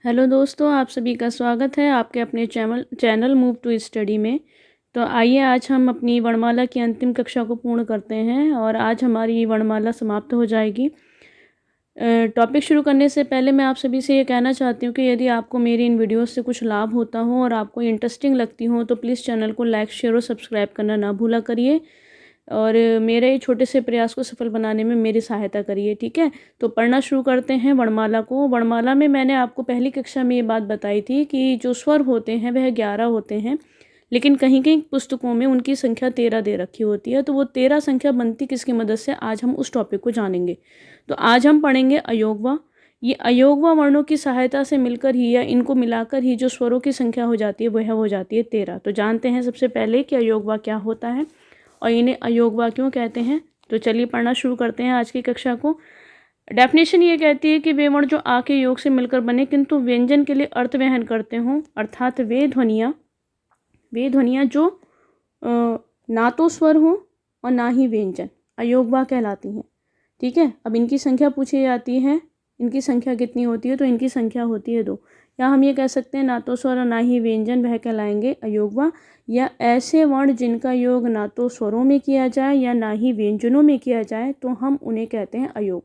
Hello दोस्तों, आप सभी का स्वागत है आपके अपने चैनल मूव टू स्टडी में। तो आइए आज हम अपनी वर्णमाला की अंतिम कक्षा को पूर्ण करते हैं और आज हमारी वर्णमाला समाप्त हो जाएगी। टॉपिक शुरू करने से पहले मैं आप सभी से ये कहना चाहती हूँ कि यदि आपको मेरी इन वीडियोस से कुछ लाभ होता हो और आपको इंटरेस्टिंग लगती हो तो प्लीज़ चैनल को लाइक, शेयर और सब्सक्राइब करना ना भूला करिए और मेरे छोटे से प्रयास को सफल बनाने में मेरी सहायता करिए। ठीक है, तो पढ़ना शुरू करते हैं वर्णमाला को। वर्णमाला में मैंने आपको पहली कक्षा में ये बात बताई थी कि जो स्वर होते हैं वह 11 होते हैं, लेकिन कहीं कहीं पुस्तकों में उनकी संख्या 13 दे रखी होती है। तो वो 13 संख्या बनती किसकी मदद से, आज हम उस टॉपिक को जानेंगे। तो आज हम पढ़ेंगे अयोगवा। ये अयोगवा वर्णों की सहायता से मिलकर ही या इनको मिलाकर ही जो स्वरों की संख्या हो जाती है वह हो जाती है 13। तो जानते हैं सबसे पहले कि अयोगवा क्या होता है और इन्हें अयोगवा क्यों कहते हैं। तो चलिए पढ़ना शुरू करते हैं आज की कक्षा को। डेफिनेशन ये कहती है कि वे वर्ण जो आ के योग से मिलकर बने किंतु व्यंजन के लिए अर्थ वहन करते हों, अर्थात वे ध्वनियाँ जो ना तो स्वर हों और ना ही व्यंजन, अयोगवा कहलाती हैं। ठीक है, अब इनकी संख्या पूछी जाती है, इनकी संख्या कितनी होती है, तो इनकी संख्या होती है 2। या हम ये कह सकते हैं ना तो स्वर और ना ही व्यंजन, वह कहलाएंगे अयोगवा। या ऐसे वर्ण जिनका योग ना तो स्वरों में किया जाए या ना ही व्यंजनों में किया जाए तो हम उन्हें कहते हैं अयोग।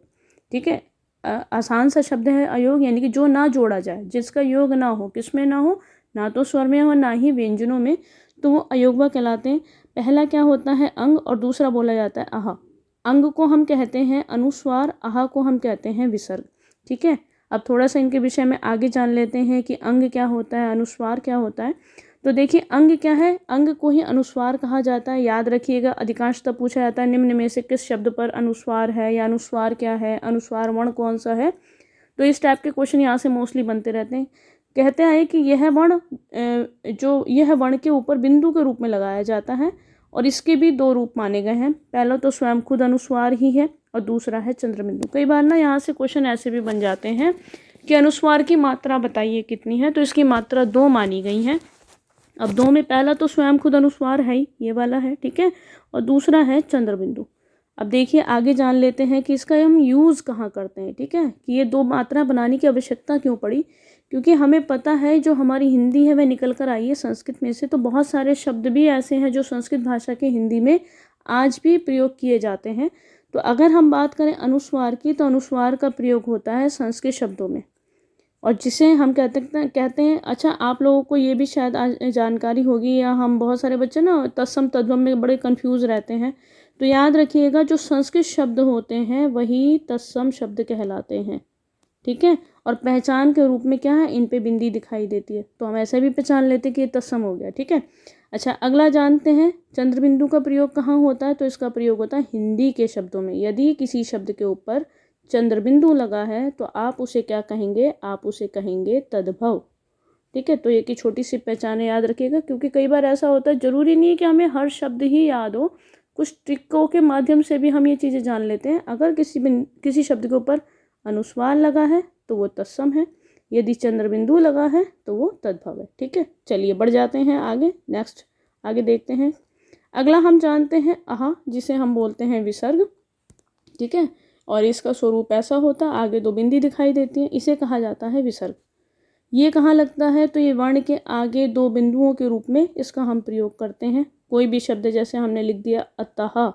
ठीक है, आसान सा शब्द है अयोग, यानी कि जो ना जोड़ा जाए, जिसका योग ना हो, किसमें ना हो, ना तो स्वर में हो ना ही व्यंजनों में, तो वो अयोगवा कहलाते हैं। पहला क्या होता है, अंग, और दूसरा बोला जाता है आहा। अंग को हम कहते हैं अनुस्वार, आहा को हम कहते हैं विसर्ग। ठीक है, अब थोड़ा सा इनके विषय में आगे जान लेते हैं कि अंग क्या होता है, अनुस्वार क्या होता है। तो देखिए अंग क्या है, अंग को ही अनुस्वार कहा जाता है। याद रखिएगा, अधिकांशतः पूछा जाता है निम्न में से किस शब्द पर अनुस्वार है या अनुस्वार क्या है, अनुस्वार वर्ण कौन सा है। तो इस टाइप के क्वेश्चन यहाँ से मोस्टली बनते रहते हैं। कहते हैं कि यह वर्ण के ऊपर बिंदु के रूप में लगाया जाता है और इसके भी 2 रूप माने गए हैं। पहला तो स्वयं खुद अनुस्वार ही है और दूसरा है चंद्रबिंदु। कई बार ना यहाँ से क्वेश्चन ऐसे भी बन जाते हैं कि अनुस्वार की मात्रा बताइए कितनी है, तो इसकी मात्रा 2 मानी गई है। अब 2 में पहला तो स्वयं खुद अनुस्वार है ही, ये वाला है, ठीक है, और दूसरा है चंद्रबिंदु। अब देखिए आगे जान लेते हैं कि इसका हम यूज़ कहाँ करते हैं। ठीक है, कि ये 2 मात्रा बनाने की आवश्यकता क्यों पड़ी, क्योंकि हमें पता है जो हमारी हिंदी है वह निकल कर आई है संस्कृत में से। तो बहुत सारे शब्द भी ऐसे हैं जो संस्कृत भाषा के हिंदी में आज भी प्रयोग किए जाते हैं। तो अगर हम बात करें अनुस्वार की, तो अनुस्वार का प्रयोग होता है संस्कृत शब्दों में, और जिसे हम कहते हैं। अच्छा, आप लोगों को ये भी शायद जानकारी होगी, या हम बहुत सारे बच्चे ना तत्सम तद्भव में बड़े कंफ्यूज रहते हैं। तो याद रखिएगा, जो संस्कृत शब्द होते हैं वही तत्सम शब्द कहलाते हैं। ठीक है, और पहचान के रूप में क्या है, इन पे बिंदी दिखाई देती है, तो हम ऐसे भी पहचान लेते हैं कि ये तत्सम हो गया। ठीक है, अच्छा अगला जानते हैं चंद्रबिंदु का प्रयोग कहाँ होता है। तो इसका प्रयोग होता है हिंदी के शब्दों में। यदि किसी शब्द के ऊपर चंद्रबिंदु लगा है तो आप उसे क्या कहेंगे, आप उसे कहेंगे तद्भव। ठीक है, तो ये की छोटी सी पहचान याद रखिएगा, क्योंकि कई बार ऐसा होता है, जरूरी नहीं है कि हमें हर शब्द ही याद हो, कुछ ट्रिकों के माध्यम से भी हम ये चीज़ें जान लेते हैं। अगर किसी शब्द के ऊपर अनुस्वार लगा है तो वो तत्सम है, यदि चंद्रबिंदु लगा है तो वो तद्भव है। ठीक है, चलिए बढ़ जाते हैं आगे, नेक्स्ट आगे देखते हैं। अगला हम जानते हैं आहा, जिसे हम बोलते हैं विसर्ग। ठीक है, और इसका स्वरूप ऐसा होता है, आगे 2 बिंदी दिखाई देती हैं, इसे कहा जाता है विसर्ग। ये कहाँ लगता है, तो ये वर्ण के आगे 2 बिंदुओं के रूप में इसका हम प्रयोग करते हैं। कोई भी शब्द, जैसे हमने लिख दिया अतः,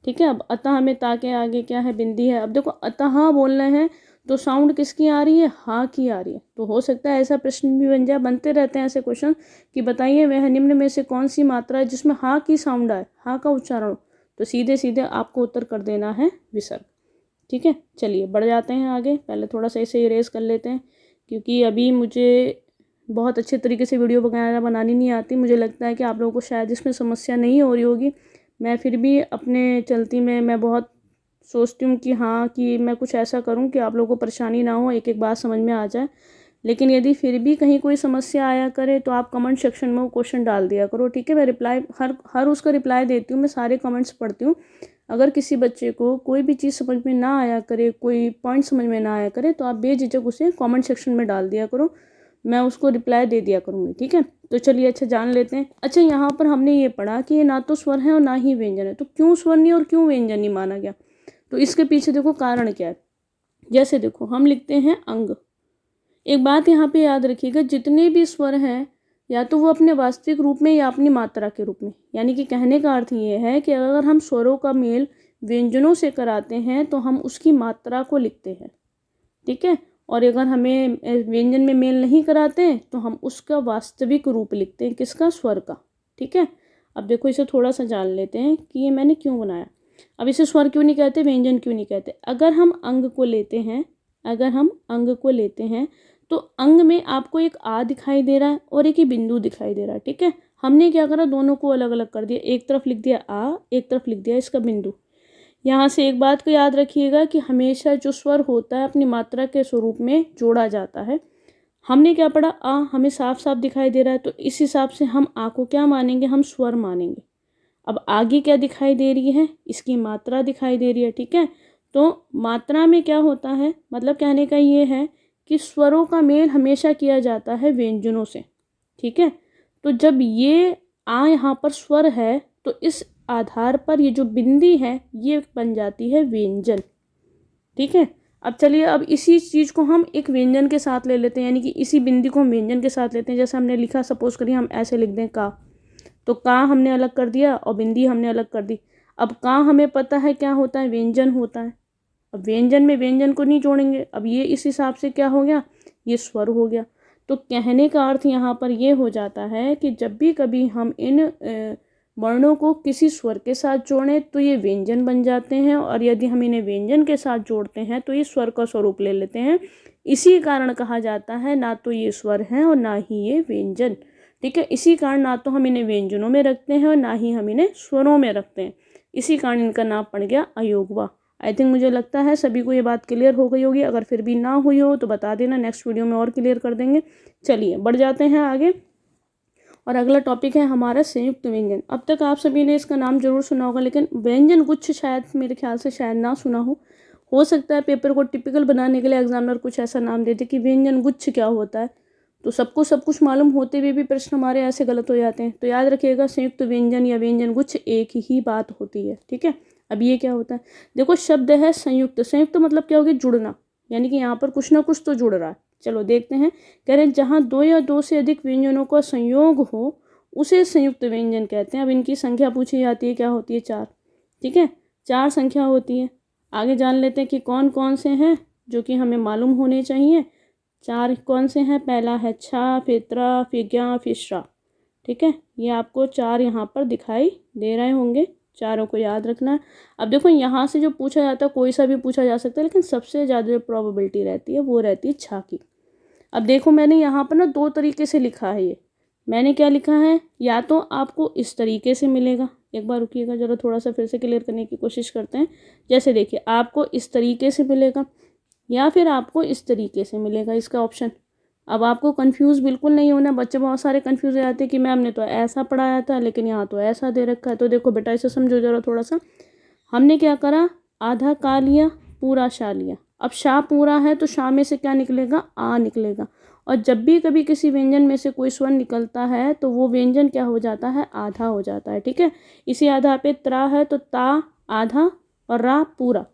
ठीक है, अब अतः में ता के आगे क्या है, बिंदी है। अब देखो अतः बोलना है तो साउंड किसकी आ रही है, हा की आ रही है। तो हो सकता है ऐसा प्रश्न भी बन जाए, बनते रहते हैं ऐसे क्वेश्चन कि बताइए वह निम्न में से कौन सी मात्रा है जिसमें हा की साउंड आए, हा का उच्चारण हो। तो सीधे सीधे आपको उत्तर कर देना है विसर्ग। ठीक है, चलिए बढ़ जाते हैं आगे। पहले थोड़ा सा इसे इरेज कर लेते हैं, क्योंकि अभी मुझे बहुत अच्छे तरीके से वीडियो वगैरह बनानी नहीं आती। मुझे लगता है कि आप लोगों को शायद इसमें समस्या नहीं हो रही होगी। मैं फिर भी अपने चलती में मैं बहुत सोचती हूँ कि हाँ, कि मैं कुछ ऐसा करूँ कि आप लोगों को परेशानी ना हो, एक एक बात समझ में आ जाए। लेकिन यदि फिर भी कहीं कोई समस्या आया करे तो आप कमेंट सेक्शन में वो क्वेश्चन डाल दिया करो। ठीक है, मैं रिप्लाई हर उसका रिप्लाई देती हूँ, मैं सारे कमेंट्स पढ़ती हूँ। अगर किसी बच्चे को कोई भी चीज़ समझ में ना आया करे, कोई पॉइंट समझ में ना आया करे, तो आप बेझिझक उसे कमेंट सेक्शन में डाल दिया करो, मैं उसको रिप्लाई दे दिया करूँगी। ठीक है, तो चलिए अच्छा जान लेते हैं। अच्छा, यहाँ पर हमने ये पढ़ा कि ये ना तो स्वर है और ना ही व्यंजन है, तो क्यों स्वर नहीं और क्यों व्यंजन नहीं माना गया। तो इसके पीछे देखो कारण क्या है। जैसे देखो हम लिखते हैं अंग, एक बात यहाँ पे याद रखिएगा, जितने भी स्वर हैं या तो वो अपने वास्तविक रूप में या अपनी मात्रा के रूप में, यानी कि कहने का अर्थ ये है कि अगर हम स्वरों का मेल व्यंजनों से कराते हैं तो हम उसकी मात्रा को लिखते हैं, ठीक है। और अगर हमें व्यंजन में मेल नहीं कराते तो हम उसका वास्तविक रूप लिखते हैं, किसका, स्वर का, ठीक है। अब देखो इसे थोड़ा सा जान लेते हैं कि ये मैंने क्यों बनाया। अब इसे स्वर क्यों नहीं कहते, व्यंजन क्यों नहीं कहते। अगर हम अंग को लेते हैं, अगर हम अंग को लेते हैं तो अंग में आपको एक आ दिखाई दे रहा है और एक ही बिंदु दिखाई दे रहा है, ठीक है। हमने क्या करा, दोनों को अलग अलग कर दिया, एक तरफ लिख दिया आ, एक तरफ लिख दिया इसका बिंदु। यहाँ से एक बात को याद रखिएगा कि हमेशा जो स्वर होता है अपनी मात्रा के स्वरूप में जोड़ा जाता है। हमने क्या पढ़ा, आ हमें साफ साफ दिखाई दे रहा है तो इस हिसाब से हम आ को क्या मानेंगे, हम स्वर मानेंगे। अब आगे क्या दिखाई दे रही है, इसकी मात्रा दिखाई दे रही है, ठीक है। तो मात्रा में क्या होता है, मतलब कहने का ये है कि स्वरों का मेल हमेशा किया जाता है व्यंजनों से, ठीक है। तो जब ये आ यहाँ पर स्वर है तो इस आधार पर ये जो बिंदी है ये बन जाती है व्यंजन, ठीक है। अब चलिए, अब इसी चीज़ को हम एक व्यंजन के साथ ले लेते हैं, यानी कि इसी बिंदी को हम व्यंजन के साथ लेते हैं। जैसे हमने लिखा, सपोज करिए हम ऐसे लिख दें का, तो का हमने अलग कर दिया और बिंदी हमने अलग कर दी। अब का हमें पता है क्या होता है, व्यंजन होता है। अब व्यंजन में व्यंजन को नहीं जोड़ेंगे, अब ये इस हिसाब से क्या हो गया, ये स्वर हो गया। तो कहने का अर्थ यहाँ पर ये हो जाता है कि जब भी कभी हम इन वर्णों को किसी स्वर के साथ जोड़ें तो ये व्यंजन बन जाते हैं, और यदि हम इन्हें व्यंजन के साथ जोड़ते हैं तो ये स्वर का स्वरूप ले लेते हैं। इसी कारण कहा जाता है ना तो ये स्वर हैं और ना ही ये व्यंजन, ठीक है। इसी कारण ना तो हम इन्हें व्यंजनों में रखते हैं और ना ही हम इन्हें स्वरों में रखते हैं। इसी कारण इनका नाम पड़ गया अयोगवा। आई थिंक, मुझे लगता है सभी को ये बात क्लियर हो गई होगी। अगर फिर भी ना हुई हो तो बता देना, नेक्स्ट वीडियो में और क्लियर कर देंगे। चलिए बढ़ जाते हैं आगे, और अगला टॉपिक है हमारा संयुक्त व्यंजन। अब तक आप सभी ने इसका नाम जरूर सुना होगा, लेकिन व्यंजन गुच्छ शायद, मेरे ख्याल से शायद ना सुना हो सकता है पेपर को टिपिकल बनाने के लिए एग्जामिनर कुछ ऐसा नाम देते कि व्यंजन गुच्छ क्या होता है, तो सबको सब कुछ मालूम होते हुए भी प्रश्न हमारे ऐसे गलत हो जाते हैं। तो याद रखिएगा, संयुक्त व्यंजन या व्यंजन गुच्छ एक ही बात होती है, ठीक है। अब ये क्या होता है, देखो शब्द है संयुक्त, संयुक्त मतलब क्या हो गया, जुड़ना, यानी कि यहाँ पर कुछ ना कुछ तो जुड़ रहा है। चलो देखते हैं, कह रहे हैं जहाँ दो या दो से अधिक व्यंजनों का संयोग हो उसे संयुक्त व्यंजन कहते हैं। अब इनकी संख्या पूछी जाती है, क्या होती है, 4, ठीक है, 4 संख्या होती है। आगे जान लेते हैं कि कौन कौन से हैं जो कि हमें मालूम होने चाहिए। 4 कौन से हैं, पहला है छा, फिर त्रा, फिर ज्ञा, फिर श्रा, ठीक है। ये आपको 4 यहाँ पर दिखाई दे रहे होंगे, चारों को याद रखना है। अब देखो यहाँ से जो पूछा जाता है कोई सा भी पूछा जा सकता है, लेकिन सबसे ज़्यादा जो प्रोबेबिलिटी रहती है वो रहती है छा की। अब देखो मैंने यहाँ पर ना 2 तरीके से लिखा है, ये मैंने क्या लिखा है, या तो आपको इस तरीके से मिलेगा, एक बार रुकिएगा जरा, थोड़ा सा फिर से क्लियर करने की कोशिश करते हैं। जैसे देखिए, आपको इस तरीके से मिलेगा या फिर आपको इस तरीके से मिलेगा, इसका ऑप्शन। अब आपको कंफ्यूज बिल्कुल नहीं होना, बच्चे बहुत सारे कंफ्यूज हो जाते हैं कि मैम ने तो ऐसा पढ़ाया था लेकिन यहाँ तो ऐसा दे रखा है। तो देखो बेटा, इसे समझो जरा थोड़ा सा। हमने क्या करा, आधा का लिया, पूरा शा लिया। अब शा पूरा है तो शा में से क्या निकलेगा, आ निकलेगा। और जब भी कभी किसी व्यंजन में से कोई स्वर निकलता है तो वो व्यंजन क्या हो जाता है, आधा हो जाता है, ठीक है। इसी आधार पे त्रा है तो ता आधा और रा पूरा।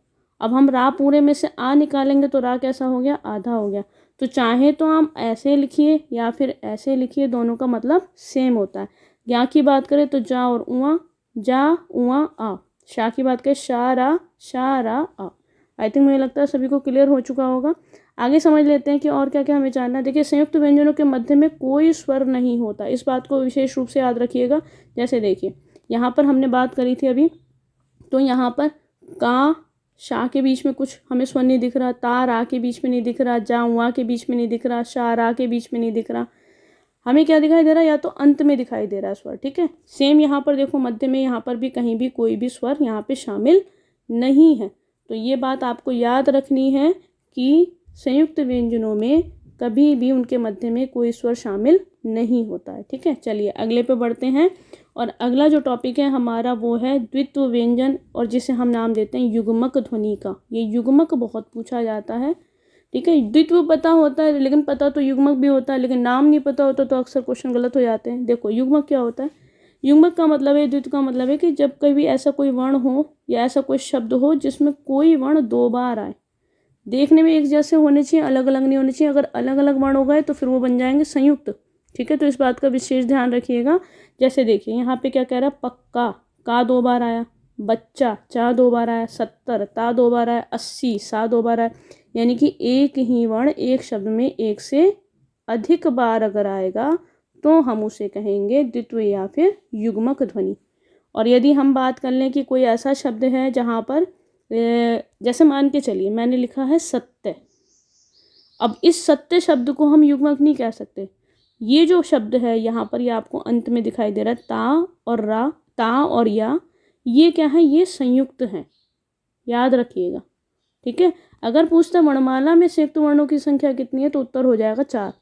अब हम रा पूरे में से आ निकालेंगे तो रा कैसा हो गया, आधा हो गया। तो चाहे तो हम ऐसे लिखिए या फिर ऐसे लिखिए, दोनों का मतलब सेम होता है। या की बात करें तो जा और उआ, जा उआ आ। शा की बात करें शा रा आ। आई थिंक मुझे लगता है सभी को क्लियर हो चुका होगा। आगे समझ लेते हैं कि और क्या क्या हमें जानना है। देखिए, संयुक्त व्यंजनों के मध्य में कोई स्वर नहीं होता, इस बात को विशेष रूप से याद रखिएगा। जैसे देखिए, यहाँ पर हमने बात करी थी अभी, तो यहाँ पर का शा के बीच में कुछ हमें स्वर नहीं दिख रहा, ता रा के बीच में नहीं दिख रहा, जा उआ के बीच में नहीं दिख रहा, शा रा के बीच में नहीं दिख रहा। हमें क्या दिखाई दे रहा है, या तो अंत में दिखाई दे रहा है स्वर, ठीक है। सेम यहाँ पर देखो, मध्य में यहाँ पर भी कहीं भी कोई भी स्वर यहाँ पे शामिल नहीं है। तो ये बात आपको याद रखनी है कि संयुक्त व्यंजनों में कभी भी उनके मध्य में कोई स्वर शामिल नहीं होता है, ठीक है। चलिए अगले पे बढ़ते हैं, और अगला जो टॉपिक है हमारा वो है द्वित्व व्यंजन, और जिसे हम नाम देते हैं युग्मक ध्वनि का। ये युग्मक बहुत पूछा जाता है, ठीक है। द्वित्व पता होता है, लेकिन पता तो युग्मक भी होता है, लेकिन नाम नहीं पता होता तो अक्सर क्वेश्चन गलत हो जाते हैं। देखो युग्मक क्या होता है, युग्मक का मतलब है, द्वित्व का मतलब है कि जब कभी ऐसा कोई वर्ण हो या ऐसा कोई शब्द हो जिसमें कोई वर्ण 2 बार आए, देखने में एक जैसे होने चाहिए, अलग अलग नहीं होने चाहिए। अगर अलग अलग वर्ण हो गए तो फिर वो बन जाएंगे संयुक्त। ठीक है, तो इस बात का विशेष ध्यान रखिएगा। जैसे देखिए यहाँ पे क्या कह रहा है, पक्का का 2 बार आया, बच्चा चा 2 बार आया, 70 ता 2 बार आया, 80 सा 2 बार आया। यानी कि एक ही वर्ण एक शब्द में एक से अधिक बार अगर आएगा तो हम उसे कहेंगे द्वित्व या फिर युग्मक ध्वनि। और यदि हम बात कर लें कि कोई ऐसा शब्द है जहाँ पर जैसे मान के चलिए मैंने लिखा है सत्य, अब इस सत्य शब्द को हम युग्मक नहीं कह सकते। ये जो शब्द है यहाँ पर, ये आपको अंत में दिखाई दे रहा है ता और रा, ता और या, ये क्या है, ये संयुक्त हैं, याद रखिएगा। ठीक है, अगर पूछता वर्णमाला में संयुक्त वर्णों की संख्या कितनी है तो उत्तर हो जाएगा 4।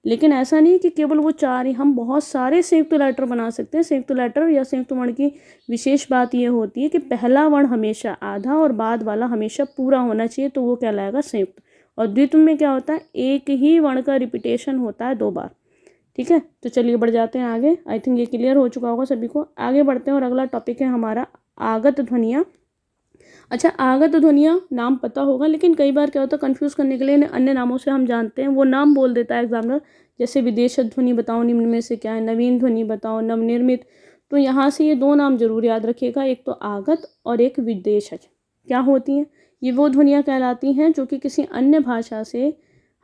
लेकिन ऐसा नहीं कि केवल वो 4 ही, हम बहुत सारे संयुक्त लेटर बना सकते हैं। संयुक्त लेटर या संयुक्त वर्ण की विशेष बात ये होती है कि पहला वर्ण हमेशा आधा और बाद वाला हमेशा पूरा होना चाहिए, तो वो कहलाएगा संयुक्त। और द्वित्व में क्या होता है, एक ही वर्ण का रिपीटेशन होता है 2 बार। ठीक है, तो चलिए बढ़ जाते हैं आगे। आई थिंक ये क्लियर हो चुका होगा सभी को। आगे बढ़ते हैं और अगला टॉपिक है हमारा आगत ध्वनियाँ। अच्छा, आगत ध्वनियाँ नाम पता होगा, लेकिन कई बार क्या होता है कंफ्यूज करने के लिए इन्हें अन्य नामों से हम जानते हैं, वो नाम बोल देता है एग्जामिनर। जैसे विदेशज ध्वनि बताओ निम्न में से क्या है, नवीन ध्वनि बताओ, नवनिर्मित। तो यहाँ से ये 2 नाम जरूर याद रखिएगा, एक तो आगत और एक विदेशज। क्या होती हैं ये, वो ध्वनियाँ कहलाती हैं जो कि किसी अन्य भाषा से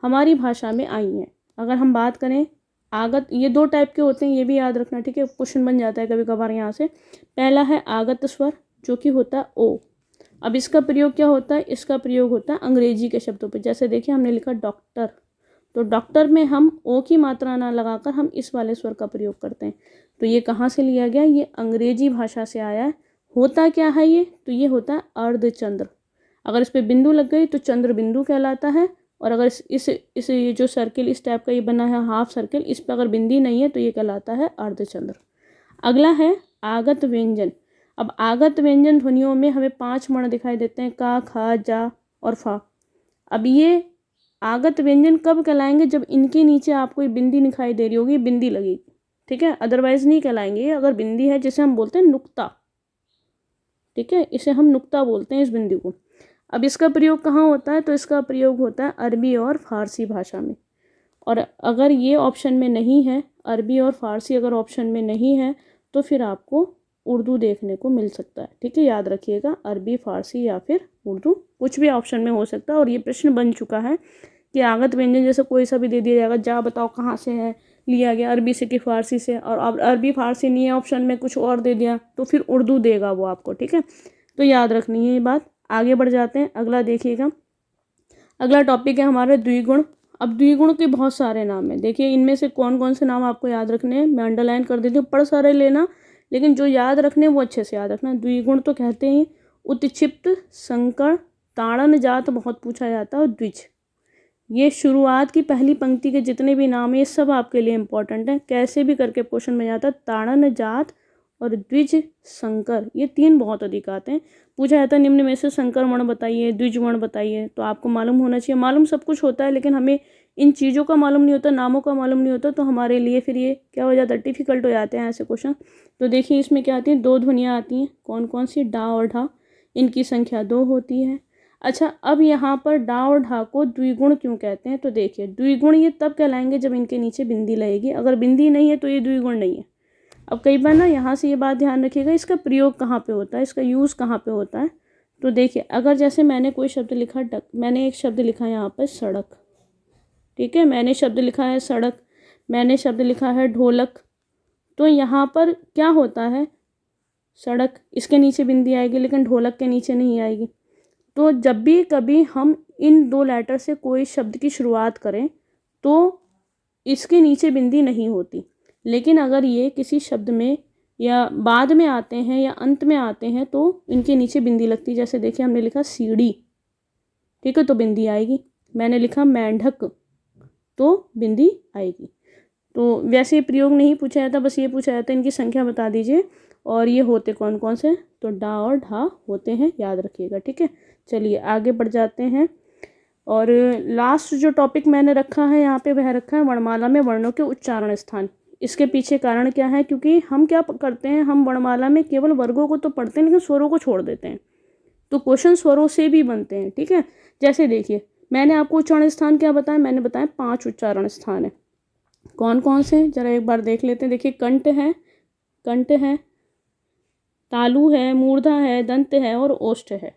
हमारी भाषा में आई हैं। अगर हम बात करें आगत, ये 2 टाइप के होते हैं, ये भी याद रखना। ठीक है, क्वेश्चन बन जाता है कभी कभार यहाँ से। पहला है आगत स्वर जो कि होता है ओ। अब इसका प्रयोग क्या होता है, इसका प्रयोग होता है अंग्रेजी के शब्दों पे। जैसे देखिए हमने लिखा डॉक्टर, तो डॉक्टर में हम ओ की मात्रा ना लगाकर हम इस वाले स्वर का प्रयोग करते हैं। तो ये कहाँ से लिया गया, ये अंग्रेजी भाषा से आया है। होता क्या है ये, तो ये होता है अर्धचंद्र। अगर इस पर बिंदु लग गई तो चंद्र बिंदु कहलाता है। और अगर इस ये जो सर्किल इस टाइप का ये बना है हाफ सर्किल, इस पर अगर बिंदी नहीं है तो ये कहलाता है अर्धचंद्र। अगला है आगत व्यंजन। अब आगत व्यंजन ध्वनियों में हमें 5 वर्ण दिखाई देते हैं, का, खा, जा और फा। अब ये आगत व्यंजन कब कहलाएंगे, जब इनके नीचे आपको ये बिंदी दिखाई दे रही होगी, बिंदी लगेगी। ठीक है, अदरवाइज नहीं कहलाएंगे। अगर बिंदी है, जिसे हम बोलते हैं नुक्ता, ठीक है, इसे हम नुक्ता बोलते हैं इस बिंदी को। अब इसका प्रयोग कहाँ होता है, तो इसका प्रयोग होता है अरबी और फारसी भाषा में। और अगर ये ऑप्शन में नहीं है, अरबी और फारसी अगर ऑप्शन में नहीं है, तो फिर आपको उर्दू देखने को मिल सकता है। ठीक है, याद रखिएगा, अरबी, फारसी या फिर उर्दू, कुछ भी ऑप्शन में हो सकता है। और ये प्रश्न बन चुका है कि आगत व्यंजन जैसे कोई सा भी दे दिया जाएगा, जा बताओ कहाँ से है, लिया गया अरबी से कि फारसी से, और अब अरबी फारसी नहीं है ऑप्शन में, कुछ और दे दिया, तो फिर उर्दू देगा वो आपको। ठीक है, तो याद रखनी है ये बात। आगे बढ़ जाते हैं, अगला देखिएगा। अगला टॉपिक है हमारा द्विगुण। अब द्विगुण के बहुत सारे नाम हैं। देखिए इनमें से कौन कौन से नाम आपको याद रखने हैं, मैं अंडरलाइन कर देती हूँ, पढ़ सारे लेना, लेकिन जो याद रखने वो अच्छे से याद रखना। द्विगुण तो कहते हैं उत्क्षिप्त, संकर, ताड़न जात बहुत पूछा जाता है, और द्विज। ये शुरुआत की पहली पंक्ति के जितने भी नाम है ये सब आपके लिए इंपॉर्टेंट है, कैसे भी करके क्वेश्चन में जाता है। ताड़न जात और द्विज, संकर, ये 3 बहुत अधिक आते हैं। पूछा जाता है निम्न में से संकर वर्ण बताइए, द्विज वर्ण बताइए, तो आपको मालूम होना चाहिए। मालूम सब कुछ होता है, लेकिन हमें इन चीज़ों का मालूम नहीं होता, नामों का मालूम नहीं होता, तो हमारे लिए फिर ये क्या हो जाता है, डिफिकल्ट हो जाते हैं ऐसे क्वेश्चन। तो देखिए इसमें क्या आती है, 2 ध्वनियाँ आती हैं। कौन कौन सी, डा और ढा, इनकी संख्या 2 होती है। अच्छा, अब यहाँ पर डा और ढा को द्विगुण क्यों कहते हैं, तो देखिए द्विगुण ये तब कहलाएंगे जब इनके नीचे बिंदी लगेगी। अगर बिंदी नहीं है तो ये द्विगुण नहीं है। अब कई बार ना यहाँ से ये बात ध्यान रखिएगा, इसका प्रयोग कहाँ पे होता है, इसका यूज़ कहाँ पे होता है। तो देखिए अगर जैसे मैंने कोई शब्द लिखा मैंने एक शब्द लिखा यहाँ पर सड़क, ठीक है, मैंने शब्द लिखा है सड़क, मैंने शब्द लिखा है ढोलक, तो यहाँ पर क्या होता है, सड़क इसके नीचे बिंदी आएगी लेकिन ढोलक के नीचे नहीं आएगी। तो जब भी कभी हम इन 2 लेटर से कोई शब्द की शुरुआत करें तो इसके नीचे बिंदी नहीं होती। लेकिन अगर ये किसी शब्द में या बाद में आते हैं या अंत में आते हैं तो इनके नीचे बिंदी लगती है। जैसे देखिए हमने लिखा सीढ़ी, ठीक है, तो बिंदी आएगी। मैंने लिखा मेंढक, तो बिंदी आएगी। तो वैसे प्रयोग नहीं पूछा जाता, बस ये पूछा जाता है इनकी संख्या बता दीजिए और ये होते कौन कौन से, तो डा और ढा होते हैं, याद रखिएगा। ठीक है, चलिए आगे बढ़ जाते हैं। और लास्ट जो टॉपिक मैंने रखा है यहाँ पे वह रखा है वर्णमाला में वर्णों के उच्चारण स्थान। इसके पीछे कारण क्या है, क्योंकि हम क्या करते हैं, हम वर्णमाला में केवल वर्गों को तो पढ़ते हैं लेकिन स्वरों को छोड़ देते हैं। तो क्वेश्चन स्वरों से भी बनते हैं। ठीक है, जैसे देखिए मैंने आपको उच्चारण स्थान क्या बताया, मैंने बताया 5 उच्चारण स्थान है। कौन कौन से जरा एक बार देख लेते हैं। देखिए कंठ है, तालु है, मूर्धा है, दंत है और ओष्ठ है।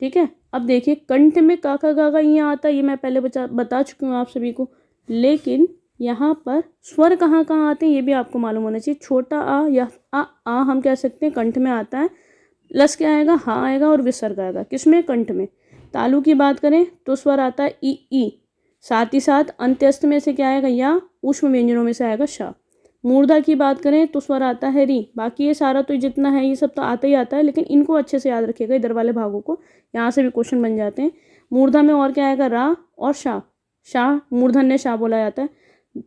ठीक है, अब देखिए कंठ में काका गागा यहाँ आता है, ये मैं पहले बता चुकी हूँ आप सभी को। लेकिन यहाँ पर स्वर कहाँ कहाँ आते हैं ये भी आपको मालूम होना चाहिए। छोटा आ या आ हम कह सकते हैं कंठ में आता है, लस क्या आएगा, हाँ आएगा और विसर्ग आएगा। किसमें, कंठ में। तालु की बात करें तो स्वर आता है ई, साथ ही साथ अंत्यस्त में से क्या आएगा, या ऊष्म व्यंजनों में से आएगा शा। मूर्धा की बात करें तो स्वर आता है री। बाकी ये सारा तो जितना है ये सब तो आता ही आता है, लेकिन इनको अच्छे से याद रखिएगा, इधर वाले भागों को, यहाँ से भी क्वेश्चन बन जाते हैं। मूर्धा में और क्या आएगा, रा और शाह मूर्धन्य शाह बोला जाता है।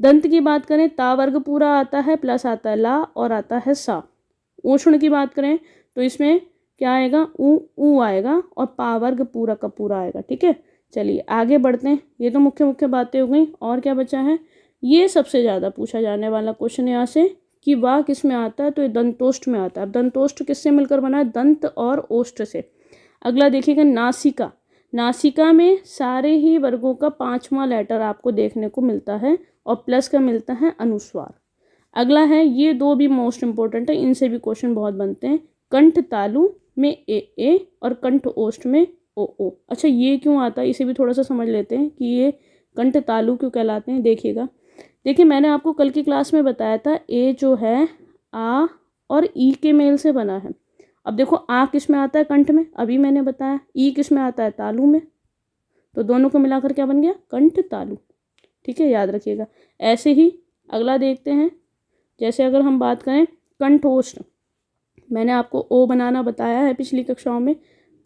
दंत की बात करें ता वर्ग पूरा आता है, प्लस आता है ला और आता है सा। ऊष्ण की बात करें तो इसमें क्या आएगा, ऊ आएगा और पा वर्ग पूरा का पूरा आएगा। ठीक है, चलिए आगे बढ़ते हैं। ये तो मुख्य मुख्य बातें हो गई, और क्या बचा है, ये सबसे ज़्यादा पूछा जाने वाला क्वेश्चन यहाँ से कि वाह किस में आता है, तो ये दंतोष्ठ में आता है। अब दंतोष्ठ किससे मिलकर बना है, दंत और ओष्ठ से। अगला देखिएगा नासिका में सारे ही वर्गों का 5वां लेटर आपको देखने को मिलता है और प्लस का मिलता है अनुस्वार। अगला है, ये दो भी मोस्ट इंपॉर्टेंट है, इनसे भी क्वेश्चन बहुत बनते हैं। कंठ तालु में ए और कंठ ओष्ठ में ओ। अच्छा ये क्यों आता है, इसे भी थोड़ा सा समझ लेते हैं कि ये कंठ तालु क्यों कहलाते हैं। देखिए मैंने आपको कल की क्लास में बताया था ए जो है आ और ई के मेल से बना है। अब देखो आ किस में आता है, कंठ में, अभी मैंने बताया। ई किस में आता है, तालु में, तो दोनों को मिलाकर क्या बन गया, कंठ तालु। ठीक है, याद रखिएगा। ऐसे ही अगला देखते हैं, जैसे अगर हम बात करें कंठोष्ठ, मैंने आपको ओ बनाना बताया है पिछली कक्षाओं में।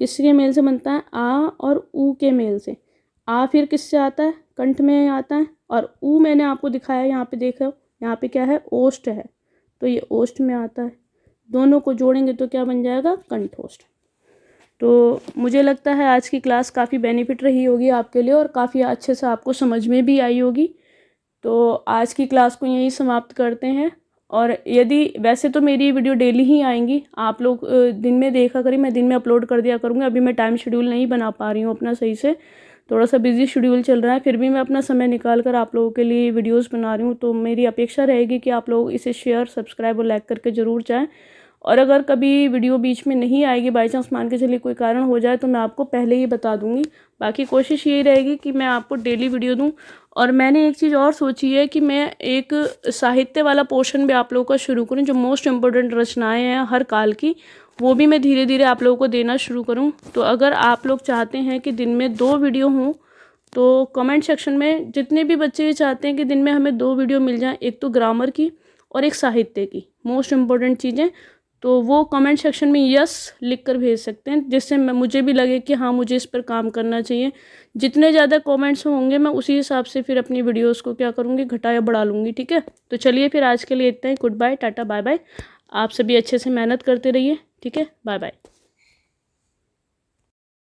किसके मेल से बनता है, आ और ऊ के मेल से। आ फिर किससे आता है, कंठ में आता है, और ऊ मैंने आपको दिखाया, यहाँ पे देख रहे हो, यहाँ पे क्या है, ओष्ठ है, तो ये ओष्ठ में आता है। दोनों को जोड़ेंगे तो क्या बन जाएगा, कंठोष्ठ। तो मुझे लगता है आज की क्लास काफ़ी बेनिफिट रही होगी आपके लिए और काफ़ी अच्छे से आपको समझ में भी आई होगी। तो आज की क्लास को यहीं समाप्त करते हैं। और यदि वैसे तो मेरी वीडियो डेली ही आएंगी, आप लोग दिन में देखा करिए, मैं दिन में अपलोड कर दिया करूँगी। अभी मैं टाइम शेड्यूल नहीं बना पा रही हूँ अपना सही से, थोड़ा सा बिजी शेड्यूल चल रहा है, फिर भी मैं अपना समय निकाल कर आप लोगों के लिए वीडियोस बना रही हूँ। तो मेरी अपेक्षा रहेगी कि आप लोग इसे शेयर, सब्सक्राइब और लाइक करके ज़रूर जाएँ। और अगर कभी वीडियो बीच में नहीं आएगी, बाई चांस मान के चलिए कोई कारण हो जाए, तो मैं आपको पहले ही बता दूंगी। बाकी कोशिश यही रहेगी कि मैं आपको डेली वीडियो दूं। और मैंने एक चीज़ और सोची है कि मैं एक साहित्य वाला पोर्शन भी आप लोगों का शुरू करूं, जो मोस्ट इम्पोर्टेंट रचनाएं हैं हर काल की, वो भी मैं धीरे धीरे आप लोगों को देना शुरू करूं। तो अगर आप लोग चाहते हैं कि दिन में 2 वीडियो हों, तो कमेंट सेक्शन में जितने भी बच्चे चाहते हैं कि दिन में हमें 2 वीडियो मिल जाएँ, एक तो ग्रामर की और एक साहित्य की, मोस्ट इम्पोर्टेंट चीज़ें, तो वो कमेंट सेक्शन में यस लिख कर भेज सकते हैं, जिससे मुझे भी लगे कि हाँ मुझे इस पर काम करना चाहिए। जितने ज़्यादा कमेंट्स होंगे मैं उसी हिसाब से फिर अपनी वीडियोस को क्या करूँगी, घटा या बढ़ा लूँगी। ठीक है, तो चलिए फिर आज के लिए इतना ही। Good bye, tata bye bye. आप सभी अच्छे से मेहनत करते रहिए। ठीक है, बाय बाय।